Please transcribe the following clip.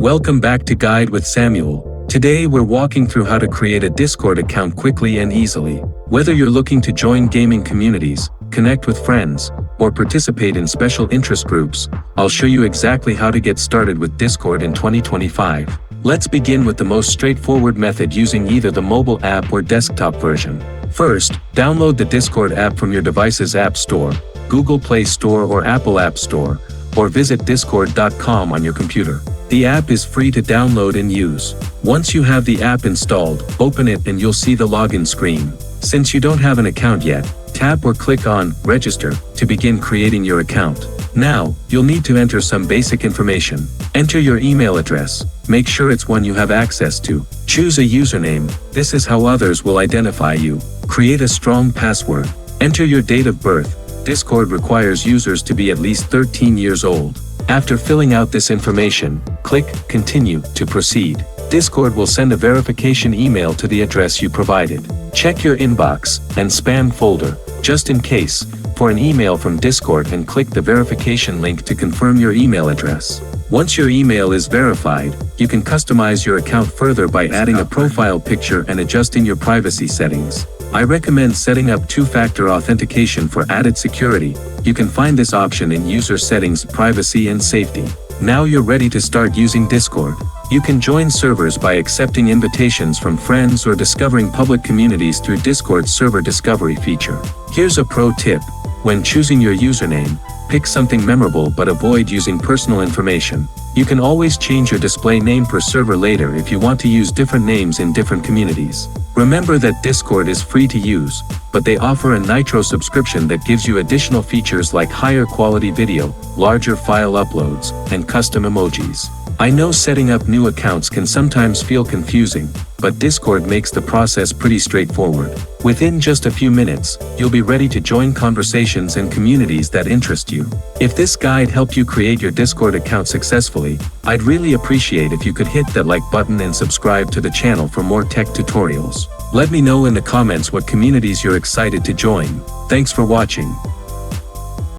Welcome back to Guide with Samuel. Today we're walking through how to create a Discord account quickly and easily. Whether you're looking to join gaming communities, connect with friends, or participate in special interest groups, I'll show you exactly how to get started with Discord in 2025. Let's begin with the most straightforward method using either the mobile app or desktop version. First, download the Discord app from your device's App Store, Google Play Store or Apple App Store, or visit discord.com on your computer. The app is free to download and use. Once you have the app installed, open it and you'll see the login screen. Since you don't have an account yet, tap or click on Register to begin creating your account. Now, you'll need to enter some basic information. Enter your email address. Make sure it's one you have access to. Choose a username. This is how others will identify you. Create a strong password. Enter your date of birth. Discord requires users to be at least 13 years old. After filling out this information, click Continue to proceed. Discord will send a verification email to the address you provided. Check your inbox and spam folder, just in case, for an email from Discord and click the verification link to confirm your email address. Once your email is verified, you can customize your account further by adding a profile picture and adjusting your privacy settings. I recommend setting up two-factor authentication for added security. You can find this option in User Settings, Privacy and Safety. Now you're ready to start using Discord. You can join servers by accepting invitations from friends or discovering public communities through Discord's server discovery feature. Here's a pro tip. When choosing your username, pick something memorable but avoid using personal information. You can always change your display name per server later if you want to use different names in different communities. Remember that Discord is free to use, but they offer a Nitro subscription that gives you additional features like higher quality video, larger file uploads, and custom emojis. I know setting up new accounts can sometimes feel confusing, but Discord makes the process pretty straightforward. Within just a few minutes, you'll be ready to join conversations and communities that interest you. If this guide helped you create your Discord account successfully, I'd really appreciate if you could hit that like button and subscribe to the channel for more tech tutorials. Let me know in the comments what communities you're excited to join. Thanks for watching.